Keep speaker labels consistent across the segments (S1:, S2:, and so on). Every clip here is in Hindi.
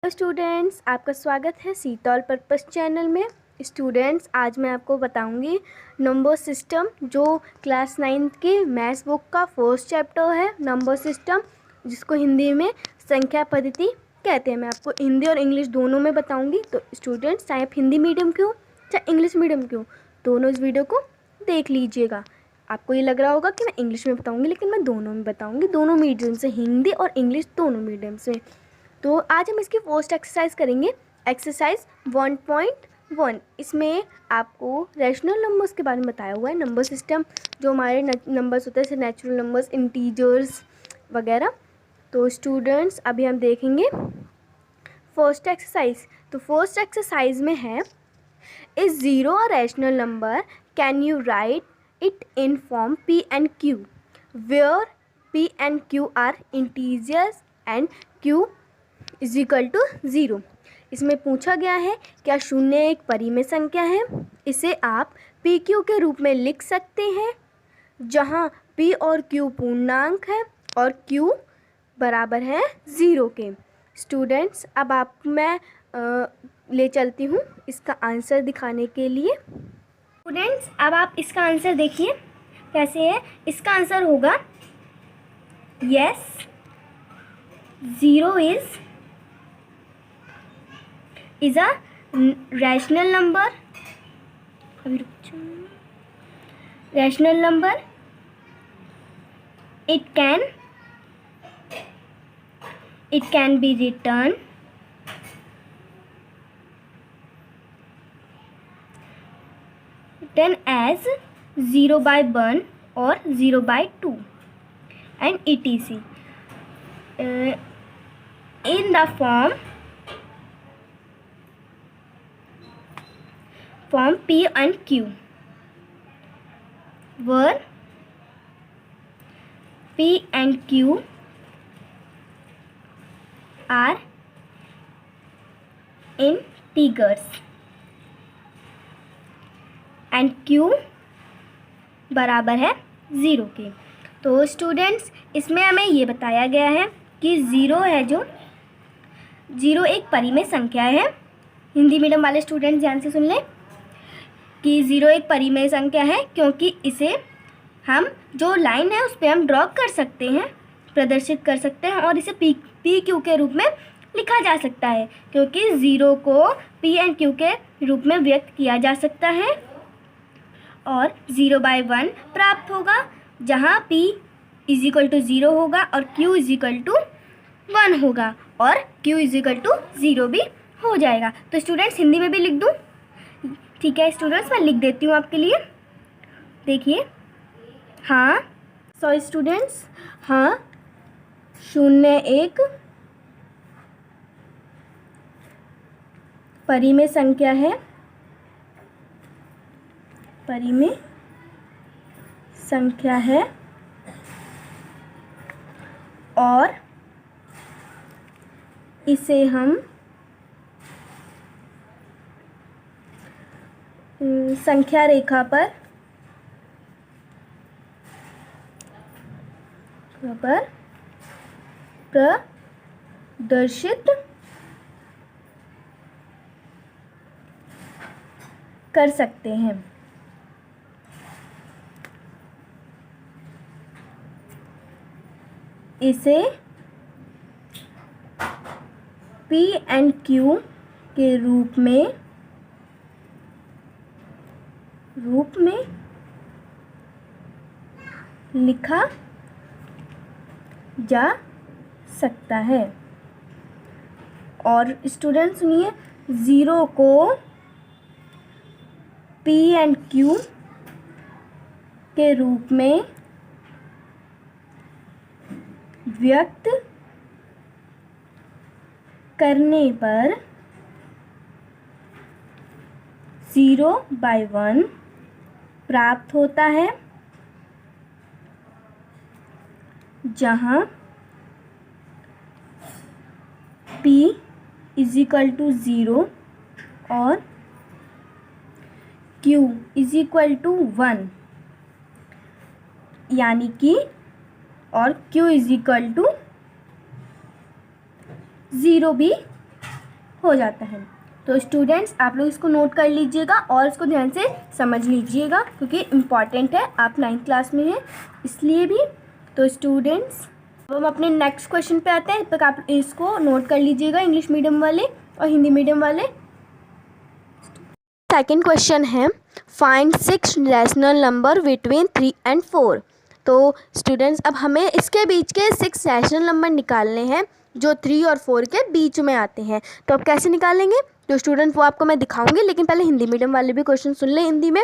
S1: हेलो स्टूडेंट्स, आपका स्वागत है सीट ऑल पर्पस चैनल में। स्टूडेंट्स, आज मैं आपको बताऊंगी नंबर सिस्टम, जो क्लास 9th के मैथ्स बुक का फर्स्ट चैप्टर है, नंबर सिस्टम, जिसको हिंदी में संख्या पद्धति कहते हैं। मैं आपको हिंदी और इंग्लिश दोनों में बताऊंगी। तो स्टूडेंट्स, चाहे आप हिंदी मीडियम के हो चाहे इंग्लिश मीडियम के हो, दोनों इस वीडियो को देख लीजिएगा। आपको ये लग रहा होगा कि मैं इंग्लिश में बताऊँगी, लेकिन मैं दोनों में बताऊँगी, दोनों मीडियम से, हिंदी और इंग्लिश दोनों मीडियम से। तो आज हम इसकी फर्स्ट एक्सरसाइज करेंगे, एक्सरसाइज 1.1। इसमें आपको रैशनल नंबर्स के बारे में बताया हुआ है, नंबर सिस्टम, जो हमारे नंबर्स होते हैं जैसे नेचुरल नंबर्स, इंटीजर्स वगैरह। तो स्टूडेंट्स, अभी हम देखेंगे फर्स्ट एक्सरसाइज। तो फर्स्ट एक्सरसाइज में है, is zero a rational number, can you write it in form p and q, where p and q are integers and q is equal to 0। इसमें पूछा गया है क्या शून्य एक परिमेय संख्या है। इसे आप पी क्यू के रूप में लिख सकते हैं, जहां पी और क्यू पूर्णांक है और क्यू बराबर है 0 के। स्टूडेंट्स, अब मैं ले चलती हूँ इसका आंसर दिखाने के लिए। स्टूडेंट्स, अब आप इसका आंसर देखिए कैसे है। इसका आंसर होगा yes, 0 is a rational number. Rational number. It can be written as 0/1 or 0/2 and etc. In the form P and Q, where P and Q are integers and Q बराबर है 0 के। तो स्टूडेंट्स, इसमें हमें ये बताया गया है कि 0 है, जो 0 एक परिमेय संख्या है। हिंदी मीडियम वाले स्टूडेंट्स ध्यान से सुन लें कि 0 एक परिमेय संख्या है, क्योंकि इसे हम जो लाइन है उस पर हम ड्रॉ कर सकते हैं, प्रदर्शित कर सकते हैं, और इसे पी क्यू के रूप में लिखा जा सकता है, क्योंकि 0 को पी एंड क्यू के रूप में व्यक्त किया जा सकता है। और 0/1 प्राप्त होगा, जहाँ p इज इक्वल टू 0 होगा और q इज इक्वल टू 1 होगा, और q इज इक्वल टू 0 भी हो जाएगा। तो स्टूडेंट्स, हिंदी में भी लिख दूँ? ठीक है स्टूडेंट्स, मैं लिख देती हूँ आपके लिए। देखिए, हाँ, सॉरी स्टूडेंट्स, हाँ, 0 एक परिमेय संख्या है, परिमेय संख्या है, और इसे हम संख्या रेखा पर प्रदर्शित कर सकते हैं। इसे P and Q के रूप में लिखा जा सकता है। और स्टूडेंट सुनिए, 0 को P and Q के रूप में व्यक्त करने पर 0/1 प्राप्त होता है, जहाँ p इज इक्वल टू 0 और q इज इक्वल टू 1, यानी कि और q इज इक्वल टू 0 भी हो जाता है। तो स्टूडेंट्स आप लोग इसको नोट कर लीजिएगा और इसको ध्यान से समझ लीजिएगा क्योंकि इम्पॉर्टेंट है, आप 9th क्लास में हैं इसलिए भी। तो स्टूडेंट्स अब हम अपने नेक्स्ट क्वेश्चन पे आते हैं, तब तक आप इसको नोट कर लीजिएगा, इंग्लिश मीडियम वाले और हिंदी मीडियम वाले। सेकेंड क्वेश्चन है find 6 rational number between 3 and 4। तो स्टूडेंट्स अब हमें इसके बीच के 6 रैशनल नंबर निकालने हैं जो 3 और 4 के बीच में आते हैं। तो अब कैसे निकालेंगे तो स्टूडेंट वो आपको मैं दिखाऊंगी, लेकिन पहले हिंदी मीडियम वाले भी क्वेश्चन सुन लें। हिंदी में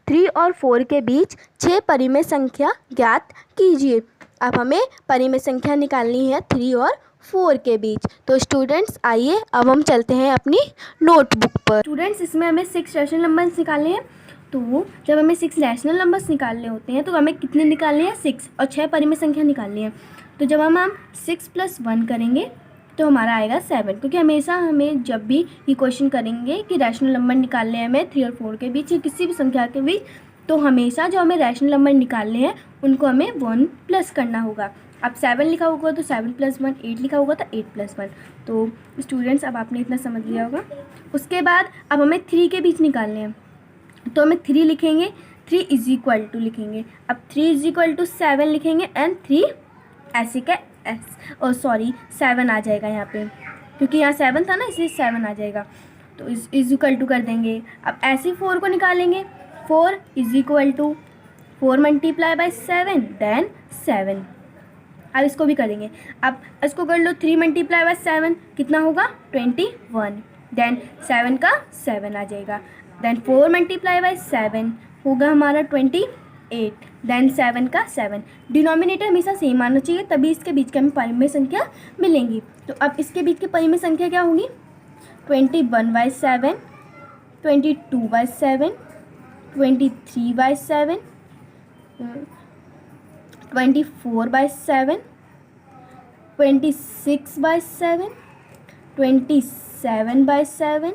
S1: 3 और 4 के बीच 6 परिमेय संख्या ज्ञात कीजिए। अब हमें परिमेय संख्या निकालनी है 3 और 4 के बीच। तो स्टूडेंट्स आइए अब हम चलते हैं अपनी नोटबुक पर। स्टूडेंट्स इसमें हमें 6 रैशनल नंबर्स निकालने हैं। तो जब हमें 6 रैशनल नंबर्स निकालने होते हैं तो हमें कितने निकालने हैं 6 और 6 परिमेय संख्या निकालनी है। तो जब हम 6 + 1 करेंगे तो हमारा आएगा 7, क्योंकि हमेशा हमें जब भी ये क्वेश्चन करेंगे कि रैशनल नंबर निकालने हैं हमें 3 और 4 के बीच या किसी भी संख्या के बीच, तो हमेशा जो हमें रैशनल नंबर निकालने हैं उनको हमें 1 प्लस करना होगा। अब 7 लिखा होगा तो 7 + 1, 8 लिखा होगा तो 8 + 1। तो स्टूडेंट्स अब आपने इतना समझ लिया होगा। उसके बाद अब हमें 3 के बीच निकालने हैं, तो हमें 3 लिखेंगे, 3 = लिखेंगे। अब 3 = 7 लिखेंगे एंड 3 ऐसे का 7 आ जाएगा यहाँ पे, क्योंकि यहाँ 7 था ना इसलिए 7 आ जाएगा। तो इज कर देंगे। अब ऐसे 4 को निकालेंगे, 4 = 4 × 7 देन 7। अब इसको भी करेंगे। अब इसको कर लो, 3 × 7 कितना होगा 21, देन 7 का 7 आ जाएगा, देन 4 × 7 होगा हमारा 28, देन 7 का 7। डिनोमिनेटर हमेशा सेम आना चाहिए, तभी इसके बीच के हमें परिमेय संख्या मिलेंगी। तो अब इसके बीच की परिमेय संख्या क्या होगी 21/7, 22/7, 23/7, 24/7, 26/7, 27/7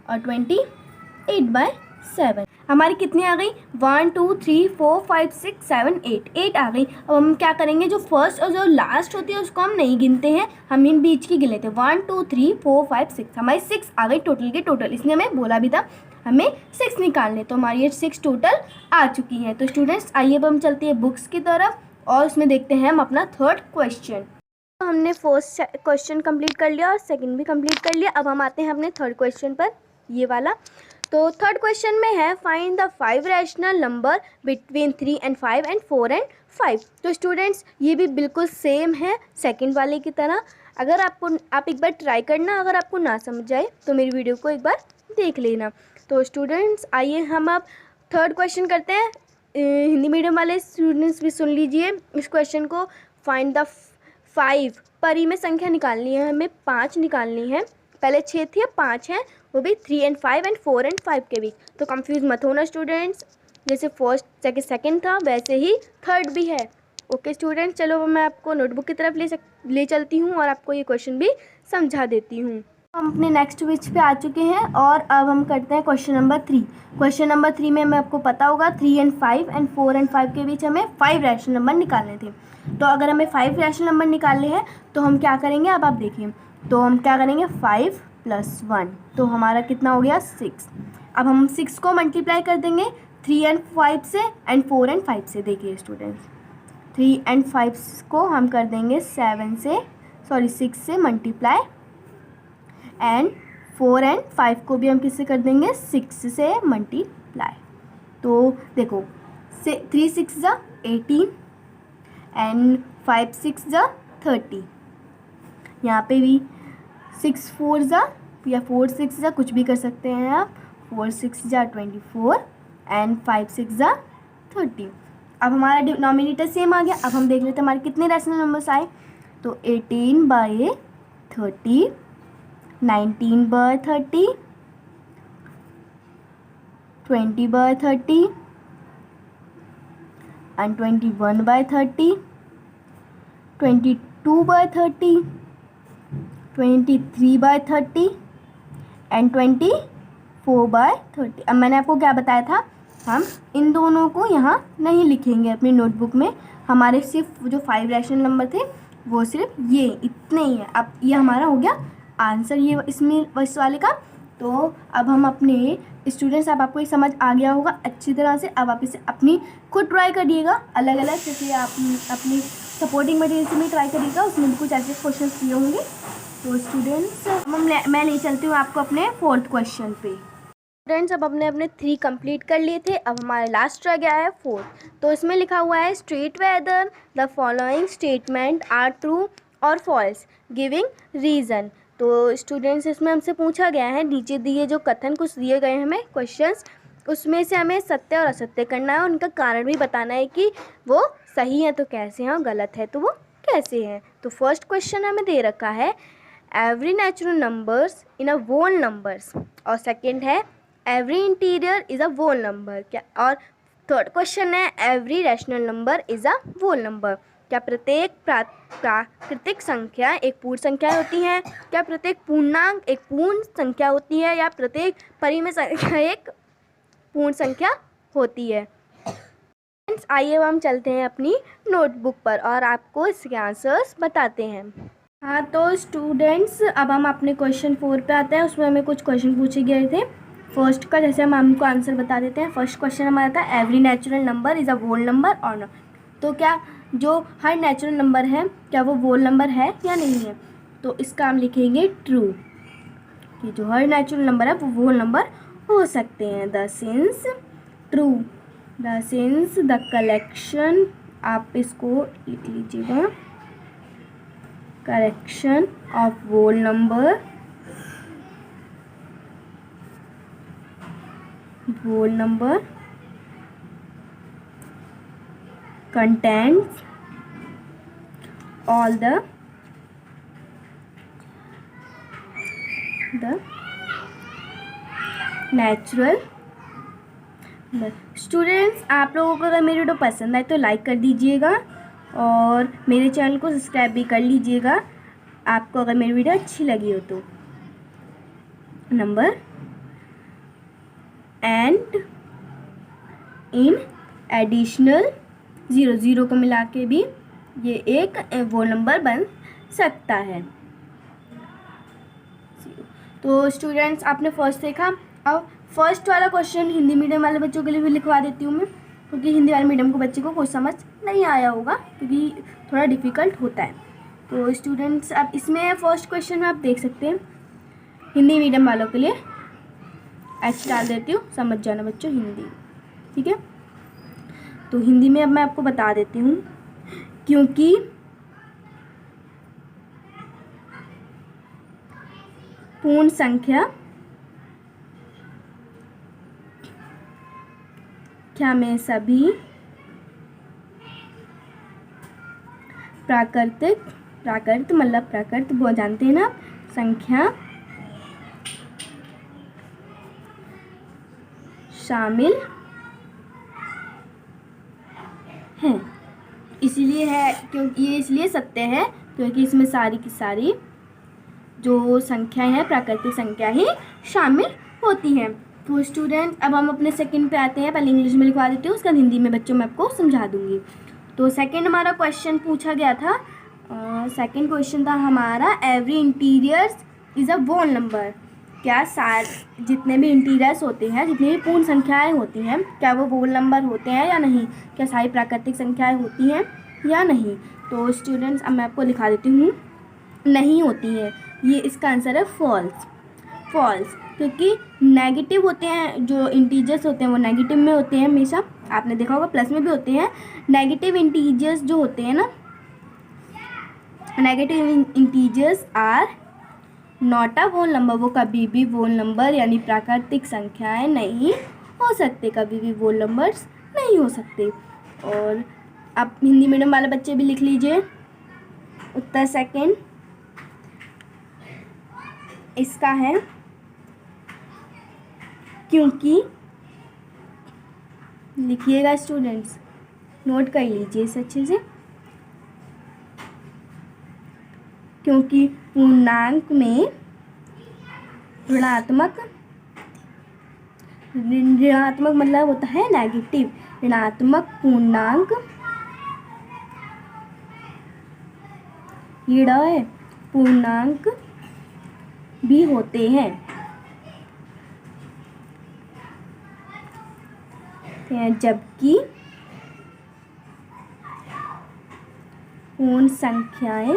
S1: और 28/7। हमारी कितनी आ गई 1 2 3 4 5 6 7 8 आ गई। अब हम क्या करेंगे, जो फर्स्ट और जो लास्ट होती है उसको हम नहीं गिनते हैं, हम इन बीच की गिन लेते हैं। 1 2 3 4 5 6 हमारी 6 आ गई टोटल के टोटल। इसने हमें बोला भी था हमें 6 निकालने, तो हमारी ये 6 टोटल आ चुकी हैं। तो स्टूडेंट्स आइए अब हम चलते हैं बुक्स की तरफ और उसमें देखते हैं हम अपना थर्ड क्वेश्चन। हमने फर्स्ट क्वेश्चन कंप्लीट कर लिया और सेकंड भी कंप्लीट कर लिया। अब हम आते हैं अपने थर्ड क्वेश्चन पर, ये वाला। तो थर्ड क्वेश्चन में है find the 5 rational number between 3 and 5 and 4 and 5। तो स्टूडेंट्स ये भी बिल्कुल सेम है सेकंड वाले की तरह। अगर आप एक बार ट्राई करना, अगर आपको ना समझ आए तो मेरी वीडियो को एक बार देख लेना। तो स्टूडेंट्स आइए हम अब थर्ड क्वेश्चन करते हैं। हिंदी मीडियम वाले स्टूडेंट्स भी सुन लीजिए इस क्वेश्चन को। फाइंड द 5 परिमेय संख्या निकालनी है, हमें 5 निकालनी है। पहले 6 थी अब 5 है, वो भी 3 and 5 and 4 and 5 के बीच। तो कंफ्यूज मत होना स्टूडेंट्स, जैसे फर्स्ट सेकंड था वैसे ही थर्ड भी है। ओके स्टूडेंट्स, चलो मैं आपको नोटबुक की तरफ ले चलती हूँ और आपको ये क्वेश्चन भी समझा देती हूँ। हम अपने नेक्स्ट पेज पे आ चुके हैं और अब हम करते हैं क्वेश्चन नंबर 3। क्वेश्चन नंबर 3 में हमें आपको पता होगा 3 and 5 and 4 and 5 के बीच हमें 5 रैशनल नंबर निकालने थे। तो अगर हमें 5 रैशनल नंबर निकालने हैं तो हम क्या करेंगे, अब आप देखिए। तो हम क्या करेंगे 5 + 1, तो हमारा कितना हो गया 6। अब हम 6 को मल्टीप्लाई कर देंगे 3 and 5 से एंड 4 and 5 से। देखिए स्टूडेंट्स 3 and 5 को हम कर देंगे 6 से मल्टीप्लाई, एंड 4 and 5 को भी हम किससे कर देंगे 6 से मल्टीप्लाई। तो देखो 3 6 = 18 एंड 5 6 = 30। यहाँ पे भी 6 4 या 4 6 कुछ भी कर सकते हैं आप। 4 6 = 24 एंड 5 6 = 30। अब हमारा डिनोमिनेटर सेम आ गया। अब हम देख लेते हैं हमारे कितने रैशनल नंबर्स आए। तो 18/30, 19/30, 20/30 and 21/30, 22/30, 23/30 एंड 24/30। अब मैंने आपको क्या बताया था, हम इन दोनों को यहाँ नहीं लिखेंगे अपनी नोटबुक में। हमारे सिर्फ जो 5 रैशनल नंबर थे वो सिर्फ ये इतने ही हैं। अब ये हमारा हो गया आंसर ये इसमें इस वाले का। तो अब हम अपने स्टूडेंट्स, अब आपको ये समझ आ गया होगा अच्छी तरह से। अब आप इसे अपनी खुद ट्राई करिएगा अलग अलग, जैसे आप अपनी सपोर्टिंग मटेरियल में ट्राई करिएगा, उसमें भी कुछ ऐसे क्वेश्चन दिए होंगे। तो स्टूडेंट्स मैं ले चलती हूँ आपको अपने 4th क्वेश्चन पे। स्टूडेंट्स अब हमने अपने 3 कंप्लीट कर लिए थे, अब हमारा लास्ट रह गया है 4th। तो इसमें लिखा हुआ है state whether the following statement are true और फॉल्स गिविंग रीज़न। तो स्टूडेंट्स इसमें हमसे पूछा गया है, नीचे दिए जो कथन कुछ दिए गए हैं हमें क्वेश्चंस, उसमें से हमें सत्य और असत्य करना है, उनका कारण भी बताना है कि वो सही है तो कैसे हैं और गलत है तो वो कैसे हैं। तो फर्स्ट क्वेश्चन हमें दे रखा है every natural numbers in a whole numbers, और सेकेंड है every integer is a whole number. क्या, और थर्ड क्वेश्चन है every rational number is a whole number. क्या प्रत्येक प्राकृतिक संख्या एक पूर्ण संख्या होती है? क्या प्रत्येक पूर्णांक एक पूर्ण संख्या होती है? या प्रत्येक परिमेय संख्या एक पूर्ण संख्या होती है? आइए अब हम चलते हैं अपनी नोटबुक पर और आपको इसके आंसर्स बताते हैं। हाँ तो स्टूडेंट्स अब हम अपने क्वेश्चन 4 पे आते हैं। उसमें हमें कुछ क्वेश्चन पूछे गए थे। फर्स्ट का जैसे हम हमको आंसर बता देते हैं। फर्स्ट क्वेश्चन हमारा था every natural number is a whole number और नॉट। तो क्या जो हर नेचुरल नंबर है क्या वो वोल नंबर है या नहीं है? तो इसका हम लिखेंगे ट्रू, कि जो हर नेचुरल नंबर है वो वोल नंबर हो सकते हैं। The sins true, the sins the collection, आप इसको लिख लीजिएगा, correction of whole number contains all the natural। Students आप लोगों को अगर मेरी वीडियो पसंद आए तो लाइक कर दीजिएगा और मेरे चैनल को सब्सक्राइब भी कर लीजिएगा आपको अगर मेरी वीडियो अच्छी लगी हो तो। नंबर एंड इन एडिशनल 0 को मिला के भी ये एक वो नंबर बन सकता है। तो स्टूडेंट्स आपने फर्स्ट देखा। अब फर्स्ट वाला क्वेश्चन हिंदी मीडियम वाले बच्चों के लिए भी लिखवा देती हूँ मैं, क्योंकि हिंदी वाले मीडियम को बच्चे को कुछ समझ नहीं आया होगा क्योंकि थोड़ा डिफ़िकल्ट होता है। तो स्टूडेंट्स अब इसमें फर्स्ट क्वेश्चन में आप देख सकते हैं हिंदी मीडियम वालों के लिए एच डाल देती हूँ, समझ जाना बच्चों हिंदी, ठीक है। तो हिंदी में अब मैं आपको बता देती हूँ, क्योंकि पूर्ण संख्या में सभी प्राकृत मतलब प्राकृत वो जानते हैं ना, संख्या शामिल हैं। इसलिए है क्योंकि ये इसलिए सत्य है क्योंकि इसमें सारी की सारी जो संख्याएं हैं प्राकृतिक संख्या ही शामिल होती हैं। तो स्टूडेंट अब हम अपने सेकंड पे आते हैं। पहले इंग्लिश में लिखवा देती हूँ, उसका हिंदी में बच्चों मैं आपको समझा दूंगी। तो सेकंड हमारा क्वेश्चन पूछा गया था, सेकंड क्वेश्चन था हमारा every integers is a whole number. क्या जितने भी इंटीरियर्स होते हैं, जितनी भी पूर्ण संख्याएं होती हैं, क्या वो वोल नंबर होते हैं या नहीं? क्या सारी प्राकृतिक संख्याएं होती हैं या नहीं? तो स्टूडेंट्स अब मैं आपको लिखा देती हूँ, नहीं होती है। ये इसका आंसर है फॉल्स, क्योंकि नेगेटिव होते हैं, जो इंटीजर्स होते हैं वो नेगेटिव में होते हैं हमेशा। आपने देखा होगा प्लस में भी होते हैं। नेगेटिव इंटीजर्स जो होते हैं ना, negative integers are not a whole number, वो कभी भी वोल नंबर यानी प्राकृतिक संख्याएं नहीं हो सकते, कभी भी वोल नंबर्स नहीं हो सकते। और आप हिंदी मीडियम वाले बच्चे भी लिख लीजिए उत्तर सेकंड इसका है, क्योंकि लिखिएगा स्टूडेंट्स, नोट कर लीजिए इसे अच्छे से, क्योंकि पूर्णांक में ऋणात्मक मतलब होता है नेगेटिव, ऋणात्मक पूर्णांक पूर्णांक भी होते हैं। जबकि पूर्ण संख्याएं,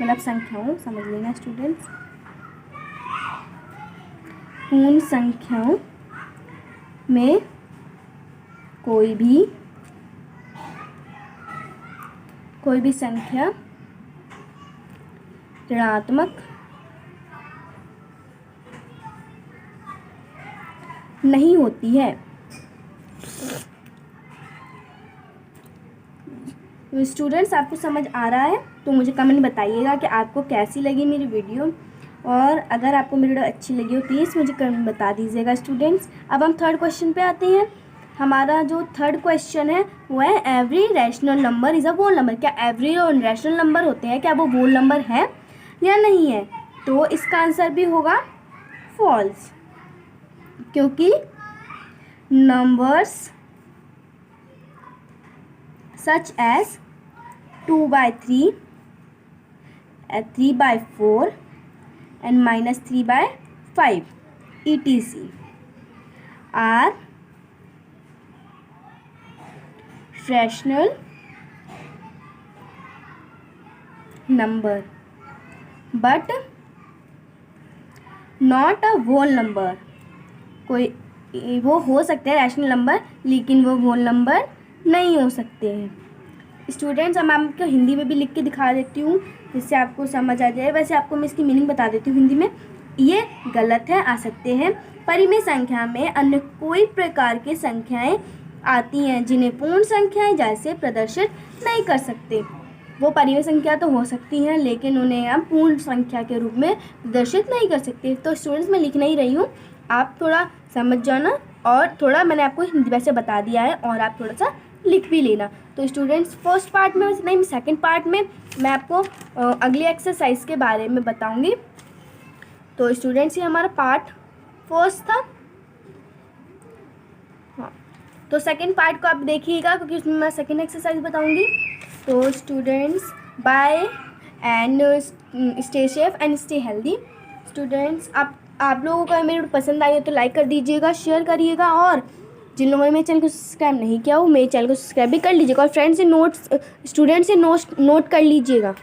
S1: मतलब संख्याओं, समझ लेना स्टूडेंट्स, पूर्ण संख्याओं में कोई भी संख्या ऋणात्मक नहीं होती है। तो स्टूडेंट्स, आपको समझ आ रहा है तो मुझे कमेंट बताइएगा कि आपको कैसी लगी मेरी वीडियो, और अगर आपको मेरी वीडियो अच्छी लगी हो प्लीज़ मुझे कमेंट बता दीजिएगा स्टूडेंट्स। अब हम थर्ड क्वेश्चन पे आते हैं। हमारा जो थर्ड क्वेश्चन है वो है every rational number is a whole number. क्या एवरी रैशनल नंबर होते हैं, क्या वो होल नंबर है या नहीं है? तो इसका आंसर भी होगा फॉल्स, क्योंकि numbers such as 2/3, 3/4 and -3/5 etc. are rational number but not a whole number। कोई वो हो सकते हैं रैशनल नंबर, लेकिन वो होल नंबर नहीं हो सकते हैं। स्टूडेंट्स, अब मैं आपको हिंदी में भी लिख के दिखा देती हूँ जिससे आपको समझ आ जाए। वैसे आपको मैं इसकी मीनिंग बता देती हूँ हिंदी में। ये गलत है, आ सकते हैं। परिमेय संख्या में अन्य कोई प्रकार की संख्याएं आती हैं जिन्हें पूर्ण संख्याएं जैसे प्रदर्शित नहीं कर सकते। वो परिमेय संख्या तो हो सकती हैं लेकिन उन्हें हम पूर्ण संख्या के रूप में प्रदर्शित नहीं कर सकते। तो स्टूडेंट्स, मैं लिख नहीं रही हूँ, आप थोड़ा समझ जाना, और थोड़ा मैंने आपको हिंदी वैसे बता दिया है और आप थोड़ा सा लिख भी लेना। तो स्टूडेंट्स, फर्स्ट पार्ट में नहीं, सेकंड पार्ट में मैं आपको अगली एक्सरसाइज के बारे में बताऊंगी। तो स्टूडेंट्स, ये हमारा पार्ट फर्स्ट था। हाँ, तो सेकंड पार्ट को आप देखिएगा क्योंकि उसमें मैं सेकंड एक्सरसाइज बताऊंगी। तो students, bye and stay safe and stay healthy. Students, आप लोगों को मेरी वीडियो पसंद आई हो तो लाइक कर दीजिएगा, शेयर करिएगा, और जिन लोगों ने मेरे चैनल को सब्सक्राइब नहीं किया हो मेरे चैनल को सब्सक्राइब भी कर लीजिएगा, और फ्रेंड्स से स्टूडेंट से नोट कर लीजिएगा।